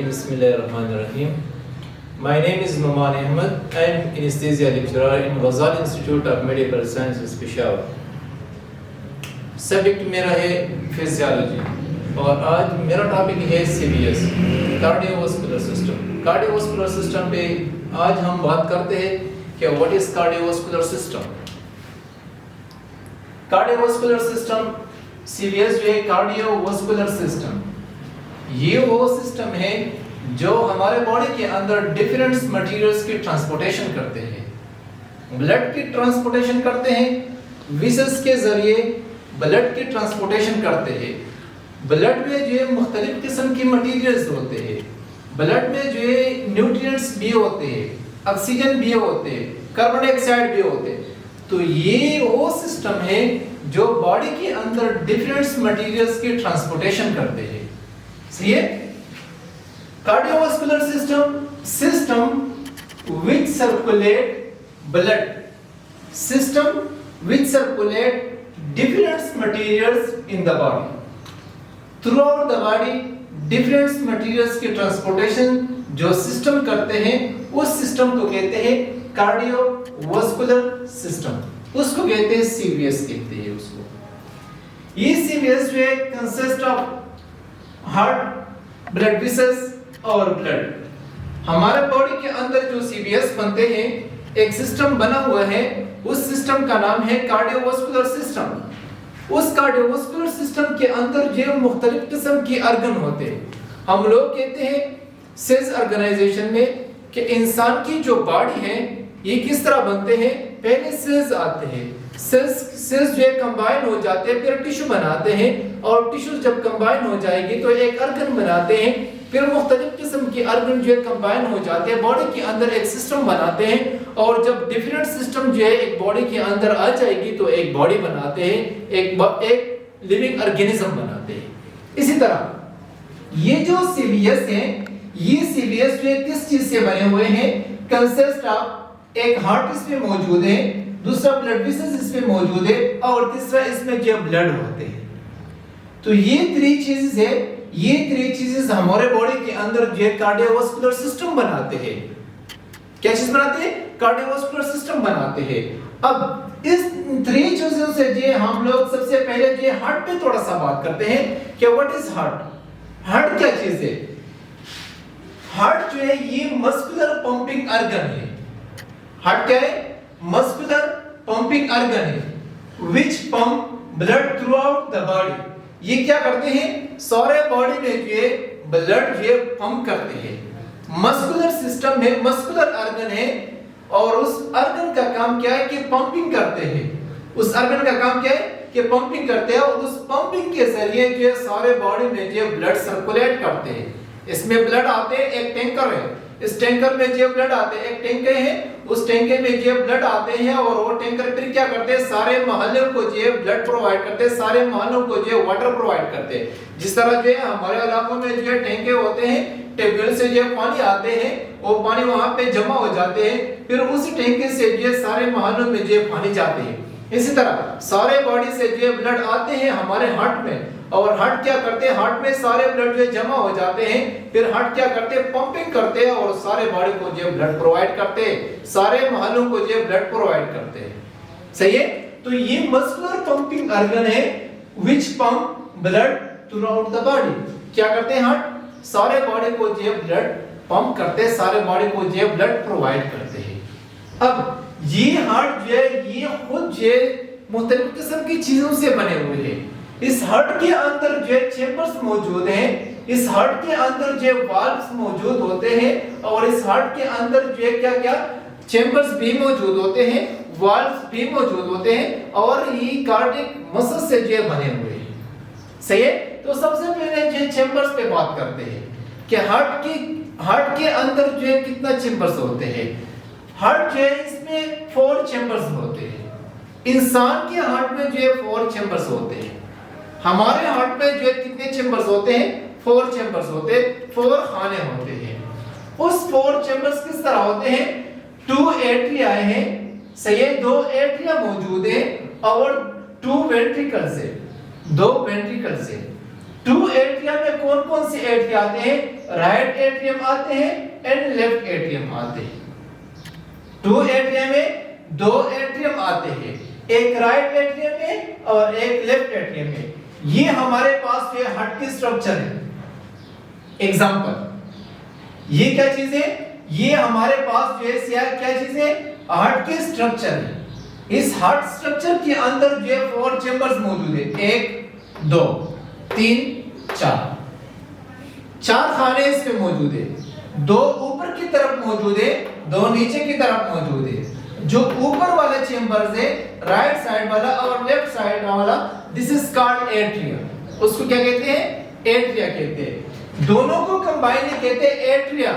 Bismillahirrahmanirrahim. My name is Numan Ahmed. I am anesthesia lecturer in Ghazali Institute of Medical Sciences, Peshawar. Subject मेरा है physiology और आज मेरा topic है CVS cardiovascular system. Cardiovascular system पे आज हम बात करते हैं कि what is cardiovascular system. Cardiovascular system CVS जो है कार्डियोवास्कुलर सिस्टम, ये वो सिस्टम है जो हमारे बॉडी के अंदर डिफरेंट मटेरियल्स की ट्रांसपोर्टेशन करते हैं। ब्लड की ट्रांसपोर्टेशन करते हैं, विसेस के जरिए ब्लड की ट्रांसपोर्टेशन करते हैं। ब्लड में जो है मुख्तलिफ किस्म की मटेरियल्स होते हैं। ब्लड में जो है न्यूट्रिएंट्स भी होते हैं, ऑक्सीजन भी होते हैं, कार्बन डाइऑक्साइड भी होते हैं। तो ये वो सिस्टम है जो बॉडी के अंदर डिफरेंट मटेरियल्स की ट्रांसपोर्टेशन करते हैं। सही है। Cardiovascular system which circulate blood, system which circulate different materials in the body, throughout the body different materials की ट्रांसपोर्टेशन जो सिस्टम करते हैं उस सिस्टम को कहते हैं कार्डियोवास्कुलर सिस्टम। उसको कहते हैं CVS कहते हैं उसको। ये CVS जो है consist of heart, blood vessels और ब्लड। हमारे बॉडी के अंदर जो CVS बनते हैं, एक सिस्टम बना हुआ है, उस सिस्टम का नाम है कार्डियोवास्कुलर सिस्टम। उस कार्डियोवास्कुलर सिस्टम के अंदर जो मुख्तलिफ किस्म के ऑर्गन होते हैं। हम लोग कहते हैं सेल्स ऑर्गेनाइजेशन में कि इंसान की जो बॉडी है ये किस तरह बनते हैं। पहले सेल्स आते हैं, सेल्स जो है कंबाइन हो जाते हैं, फिर टिश्यू बनाते हैं और टिश्यू जब कंबाइन हो जाएगी तो एक ऑर्गन बनाते हैं, फिर मुख्तलिफ किस्म के ऑर्गन जो है कंबाइन हो जाते हैं, बॉडी के अंदर एक सिस्टम बनाते हैं और जब डिफरेंट सिस्टम जो है एक बॉडी के अंदर आ जाएगी तो एक बॉडी बनाते हैं, एक लिविंग ऑर्गेनिज्म बनाते हैं। इसी तरह ये जो CVS है, ये CVS जो है किस चीज से बने हुए हैं, कंसिस्ट ऑफ एक हार्ट इसमें मौजूद है, दूसरा ब्लड वेसल्स इसमें मौजूद है और तीसरा इसमें जो ब्लड होते हैं। तो ये थ्री चीजेस है, ये थ्री चीजेस हमारे बॉडी के अंदर जो कार्डियोवास्कुलर सिस्टम बनाते हैं। क्या चीज बनाते हैं? कार्डियोवास्कुलर सिस्टम बनाते हैं। अब इस थ्री चीजों से जो हम लोग सबसे पहले जो हार्ट पे थोड़ा सा बात करते हैं कि व्हाट इज हार्ट। हार्ट क्या चीज है? हार्ट जो है ये मस्कुलर पंपिंग ऑर्गन है। हार्ट क्या है? मस्कुलर पंपिंग ऑर्गन है which pump blood through out the body. ये क्या करते हैं? सारे बॉडी में जो ब्लड जो पंप करते हैं। मस्कुलर सिस्टम है, मस्कुलर ऑर्गन है और उस ऑर्गन का काम क्या है कि पंपिंग करते हैं। उस ऑर्गन का काम क्या है कि पंपिंग करते हैं और उस पंपिंग के जरिए जो सारे बॉडी में जो ब्लड सर्कुलेट करते हैं। इसमें ब्लड आते हैं, एक टैंकर है, इस टैंकर में जो ब्लड आते हैं, एक टैंकर है, उस टैंकर में जो ब्लड आते हैं और वो टैंकर फिर क्या करते हैं, सारे मोहल्ले को जो ब्लड प्रोवाइड करते हैं, सारे मोहल्लों को जो वाटर प्रोवाइड करते हैं। जिस तरह जो हमारे इलाकों में जो टैंके होते हैं, ट्यूबवेल से जो पानी आते हैं, वो पानी वहां पे जमा हो जाते हैं, फिर उसी टैंके से जो सारे मोहल्लों में जो पानी जाते हैं। इसी तरह सारे बॉडी से जो ब्लड आते हैं हमारे हार्ट में और हार्ट क्या करते हैं, हार्ट में सारे ब्लड जो जमा हो जाते हैं, फिर हार्ट क्या करते हैं, पंपिंग करते हैं और सारे बॉडी को जो ब्लड प्रोवाइड करते हैं, सारे मोहल्लों को जो ब्लड प्रोवाइड करते हैं। सही है। तो ये मस्कुलर पंपिंग ऑर्गन है which pump blood through out the body. क्या करते हैं? हार्ट सारे बॉडी को जो ब्लड पंप करते हैं, सारे बॉडी को जो ब्लड प्रोवाइड करते हैं। अब ये हार्ट जो है ये खुद जो मुख्तलिफ किस्म की चीजों से बने हुए हैं। इस हार्ट के अंदर जो चेंबर्स मौजूद हैं, इस हार्ट के अंदर जो वाल्व्स मौजूद होते हैं और इस हार्ट के अंदर जो क्या क्या चेंबर्स भी मौजूद होते हैं, वाल्व्स भी मौजूद होते हैं और ये कार्डियक मसल से जो बने हुए हैं। सही है। तो सबसे पहले जो चेंबर्स पे बात करते हैं कि हार्ट के अंदर जो कितना चेंबर्स होते हैं। हार्ट जो है इसमें 4 चेंबर्स होते हैं। इंसान के हार्ट में जो 4 चेंबर्स होते हैं। हमारे हार्ट में जो कितने चेंबर्स होते हैं? 4 चेंबर्स होते हैं, 4 खाने होते हैं। उस 4 चेंबर्स किस तरह होते हैं? 2 एट्रिया हैं, सही है, 2 एट्रिया मौजूद है और 2 वेंट्रिकल्स है, 2 वेंट्रिकल्स है। टू एट्रिया में कौन कौन से एट्रिया आते हैं? राइट एट्रियम आते हैं एंड लेफ्ट एट्रियम आते हैं। टू एट्रिया में दो एट्रियम आते हैं, एक राइट एट्रियम में और एक लेफ्ट एट्रियम में। ये हमारे पास जो हार्ट की स्ट्रक्चर है। एग्जांपल, ये क्या चीज है? ये हमारे पास जो है क्या चीज है? हार्ट की स्ट्रक्चर है। इस हार्ट स्ट्रक्चर के अंदर जो है 4 चेंबर्स मौजूद है, 1 2 3 4। 4 खाने इसमें मौजूद है, 2 ऊपर की तरफ मौजूद है, 2 नीचे की तरफ मौजूद है। जो ऊपर वाला चेंबर्स है, राइट साइड वाला और लेफ्ट साइड वाला, दिस इज कॉल्ड एट्रिया। उसको क्या कहते हैं? एट्रिया कहते हैं। दोनों को कंबाइन कहते हैं एट्रिया,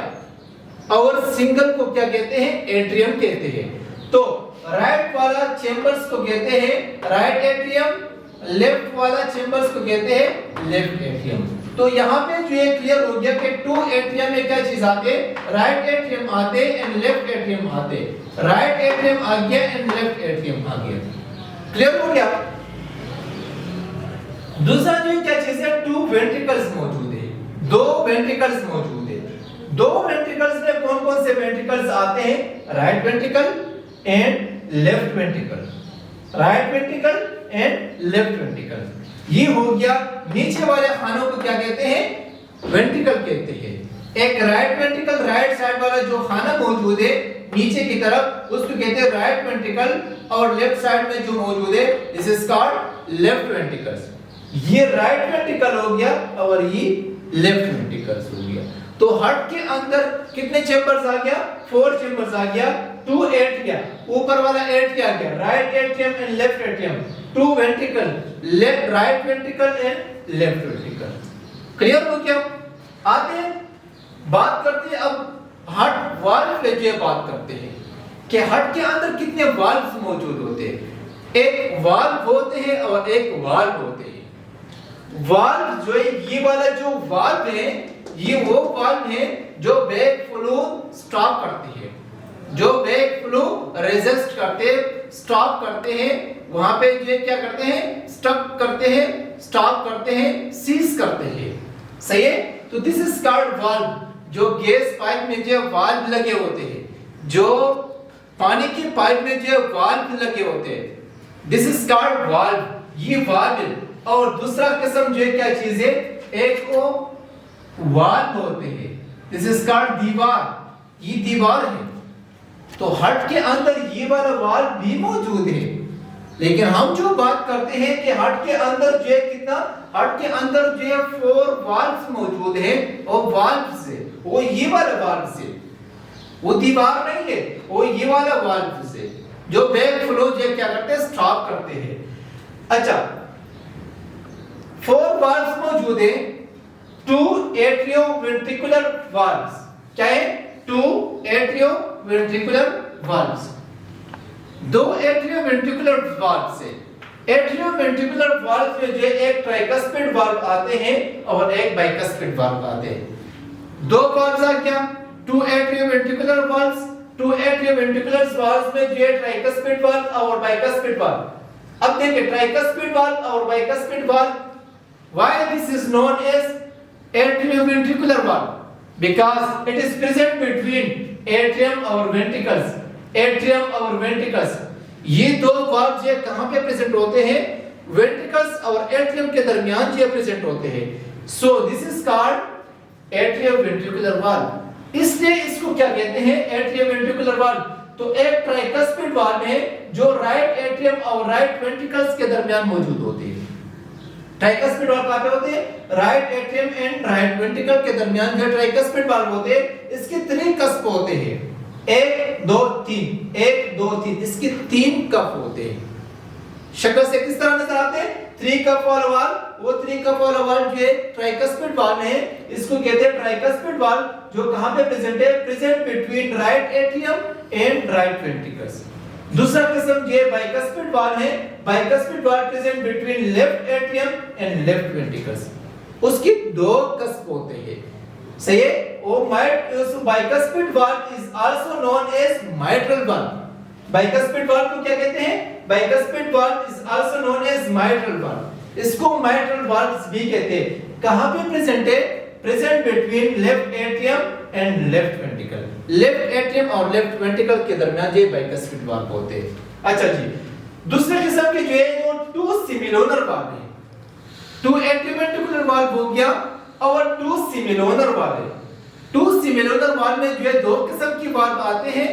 और सिंगल को क्या कहते हैं? एट्रियम कहते हैं। तो राइट वाला चेंबर्स को कहते हैं राइट एट्रियम, लेफ्ट वाला चेंबर्स को कहते हैं लेफ्ट एट्रियम। तो यहाँ पे जो ये क्लियर हो गया कि टू एट्रियम में क्या चीज आते? राइट एट्रियम आते एंड लेफ्ट एट्रियम आते। राइट एट्रियम आ गया एंड लेफ्ट एट्रियम आ गया। क्लियर हो गया? दूसरा जो क्या चीज है? 2 वेंट्रिकल्स मौजूद है, 2 वेंट्रिकल्स मौजूद है। 2 वेंट्रिकल्स में कौन कौन से वेंट्रिकल्स आते हैं? Right ventricle and left ventricle, right ventricle and left ventricle. ये हो गया। नीचे वाले खानों को क्या कहते हैं? वेंट्रिकल कहते हैं। एक राइट वेंट्रिकल, राइट साइड वाला जो खाना मौजूद है नीचे की तरफ, उसको कहते हैं राइट वेंट्रिकल, और लेफ्ट साइड में जो मौजूद है this is called left ventricles. ये राइट वेंट्रिकल हो गया और ये लेफ्ट वेंट्रिकल्स हो गया। तो हार्ट के अंदर कितने चेंबर्स आ गया? 4 चेंबर्स आ गया। 2 एट्रिया, ऊपर वाला एट्रिया आ गया, right atrium and left atrium. 2 ventricle, left right ventricle and left ventricle. Clear हो गया? आते हैं बात करते हैं अब हार्ट वाल्व पे जो बात करते हैं कि हार्ट के अंदर कितने वाल्व्स मौजूद होते हैं। एक वाल्व होते हैं और एक वाल्व होते हैं। वाल्व जो है, ये वाला जो वाल्व है, ये वो वाल्व है जो बैक फ्लो स्टॉप करती है, जो बैक फ्लो रेजिस्ट करते, स्टॉप करते हैं। वहां पे जो क्या करते हैं? स्टॉप करते हैं, स्टॉप करते हैं, सीज करते हैं। सही है? तो दिस इज कॉल्ड वाल्व। जो गैस पाइप में जो वाल्व लगे होते हैं, जो पानी की पाइप में जो वाल्व लगे होते हैं, दिस इज कॉल्ड वाल्व। ये वाल्व। और दूसरा किस्म जो है क्या चीज है? एक को वाल्व होते हैं, दिस इज कॉल्ड दीवार। ये दीवार है। तो हार्ट के अंदर ये वाला वाल्व भी मौजूद है, लेकिन हम जो बात करते हैं कि हार्ट के अंदर जो है कितना, हार्ट के अंदर जो है 4 वाल्व्स मौजूद है। और वाल्व से, वो ये वाला वाल्व से, वो दीवार नहीं है, वो ये वाला वाल्व से जो बैक फ्लो जो क्या करते हैं? स्टॉप करते हैं। अच्छा, 4 वाल्व्स मौजूद है। 2 एट्रियोवेंट्रिकुलर वाल्व्स। क्या है? 2 एट्रियोवेंट्रिकुलर वाल्व्स। 2 एट्रियोवेंट्रिकुलर वाल्व से, एट्रियोवेंट्रिकुलर वाल्व में जो एक ट्राइकस्पिड वाल्व आते हैं और एक बाइकस्पिड वाल्व आते हैं। 2 वाल्व्स आ क्या? 2 एट्रियोवेंट्रिकुलर वाल्व्स। 2 एट्रियोवेंट्रिकुलर वाल्व्स में जो ट्राइकस्पिड वाल्व और बाइकस्पिड वाल्व। अब देखिए ट्राइकस्पिड वाल्व और bicuspid valve, why this is known as atrioventricular valve? Because it is present between atrium और ventricles, atrium और ventricles। ये दो वाल्व जो कहां पे प्रेजेंट होते हैं? वेंट्रिकल्स और एट्रियम के दरमियान जो प्रेजेंट होते हैं। So this is called atrioventricular valve. इसलिए इसको क्या कहते हैं? Atrioventricular valve. तो एक ट्राइकस्पिड वाल्व है जो राइट एट्रियम और राइट वेंट्रिकल्स के दरमियान मौजूद होते हैं। ट्राइकस्पिड वाल्व कहां पे होते हैं? Right atrium and right ventricle के दरमियान जो ट्राइकस्पिड वाल्व होते हैं, इसके 3 कस्प होते हैं। 1 2 3, 1 2 3, इसके 3 कप होते हैं। शक्ल से किस तरह नजर आते हैं? 3 कप वाला वाल्व। वो 3 कप वाला वाल्व जो ट्राइकस्पिड वाल्व है, इसको कहते हैं ट्राइकस्पिड वाल्व, जो कहां पे प्रेजेंट है? Present between right atrium and right ventricles. दूसरा किस्म ये बाइकस्पिड वाल्व है। Bicuspid valve present between left atrium and left ventricles. उसकी 2 कस्प होते हैं। सही है? वो bicuspid valve is also known as mitral valve. Bicuspid valve को क्या कहते हैं? Bicuspid valve is also known as mitral valve. इसको माइट्रल वाल्व्स भी कहते हैं। कहां पे प्रेजेंट है? Present between left atrium and left ventricle. Left atrium और लेफ्ट वेंट्रिकल के दरमियान ये बाइकस्फीड वाल्व होते हैं। अच्छा जी, दूसरे किस्म के जो है वो टू सिमिलोनर वाल्व है। टू एट्रियोवेंट्रिकुलर वाल्व हो गया और टू सिमिलोनर वाल्व है। टू सिमिलोनर वाल्व में जो है दो किस्म की वाल्व आते हैं,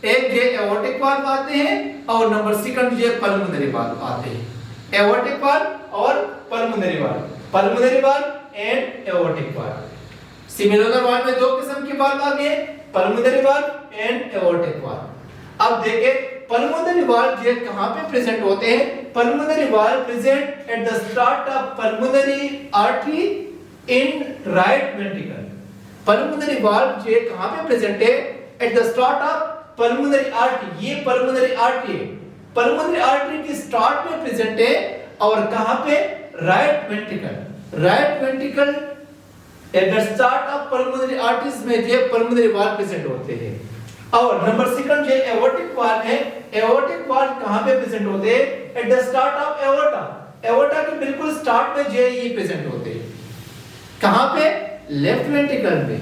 एक जो एओर्टिक वाल्व आते हैं और नंबर सेकंड जो है पल्मोनरी वाल्व आते हैं। एओर्टिक वाल्व और pulmonary valve, pulmonary valve and aortic valve. Semilunar valve में दो किस्म की वाल्व आ गए, pulmonary valve and aortic valve. अब देखें पल्मोनरी वाल्व जो कहां पे प्रेजेंट होते हैं? Pulmonary valve present at the start of pulmonary artery in right ventricle. Pulmonary valve जो कहां पे प्रेजेंट है? At the start of pulmonary artery. ये पल्मोनरी आर्टरी है, पल्मोनरी आर्टरी की स्टार्ट में प्रेजेंट है और कहां पे? Right ventricle. Right ventricle at the start of pulmonary arteries में जो पल्मोनरी वाल्व प्रेजेंट होते हैं। और नंबर सेकंड जो एओर्टिक वाल्व है, एओर्टिक वाल्व कहां पे प्रेजेंट होते हैं? At the start of aorta. Aorta के बिल्कुल स्टार्ट में जो ये प्रेजेंट होते हैं। कहां पे? लेफ्ट वेंट्रिकल में।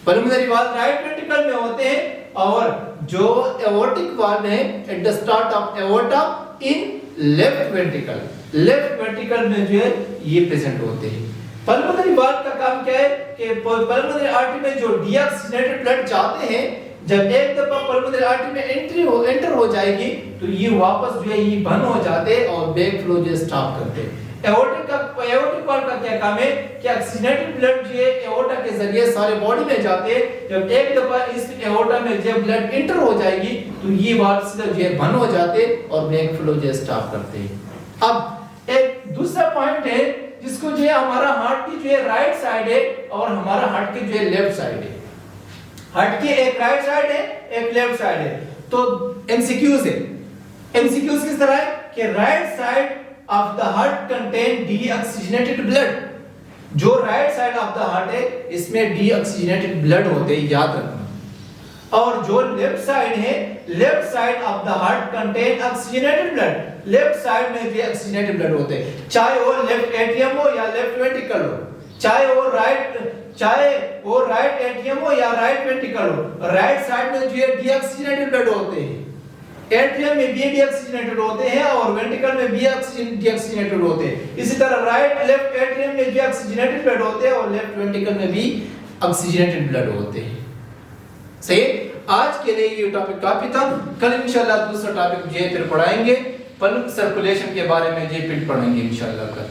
पल्मोनरी वाल्व राइट वेंट्रिकल में होते हैं और जो एओर्टिक वाल्व है at the start of aorta in left ventricle. Left ventricle में जो है ये प्रेजेंट होते हैं। पल्मोनरी वाल्व का काम क्या है कि पल्मोनरी आर्टरी में जो डीऑक्सीजनेटेड ब्लड जाते हैं, जब एक दफा पल्मोनरी आर्टरी में एंटर हो जाएगी तो ये वापस जो है ये बंद हो जाते हैं और बैक फ्लो जो स्टॉप करते हैं। एओर्टिक वाल्व का क्या काम है कि ऑक्सीजनेटेड ब्लड जो है एओर्टा के जरिए सारे बॉडी में जाते हैं। जब एक दफा इस एओर्टा में जब ब्लड एंटर हो जाएगी तो ये वाल्व सीधा जो है बंद हो जाते हैं और बैक फ्लो जो स्टॉप करते हैं। अब एक दूसरा पॉइंट है जिसको जो है हमारा हार्ट की जो है राइट साइड है और हमारा हार्ट की जो है लेफ्ट साइड है। हार्ट की एक राइट साइड है, एक लेफ्ट साइड है। तो एमसीक्यूज है। एमसीक्यूज किस तरह है कि right side of the heart contain deoxygenated blood. जो right side of the heart है इसमें डीऑक्सीजनेटेड ब्लड होते हैं, याद रखना। और जो लेफ्ट साइड है, left side of the heart contain oxygenated blood. Left side में डीऑक्सीजनेटेड ब्लड होते हैं, चाहे वो लेफ्ट एट्रियम हो या लेफ्ट वेंट्रिकल हो, चाहे वो राइट एट्रियम हो या राइट वेंट्रिकल हो। राइट साइड में जो है डीऑक्सीजनेटेड ब्लड होते हैं। एट्रियम में भी डीऑक्सीजनेटेड होते हैं और वेंट्रिकल में भी डीऑक्सीजनेटेड होते हैं। इसी तरह राइट लेफ्ट एट्रियम में डीऑक्सीजनेटेड ब्लड होते हैं और लेफ्ट वेंट्रिकल में भी ऑक्सीजनेटेड ब्लड होते हैं। सही। आज के लिए ये टॉपिक काफी था। कल इंशाल्लाह दूसरा टॉपिक जो है फिर पढ़ाएंगे, पल्स सर्कुलेशन के बारे में जो फिर पढ़ेंगे इंशाल्लाह कल।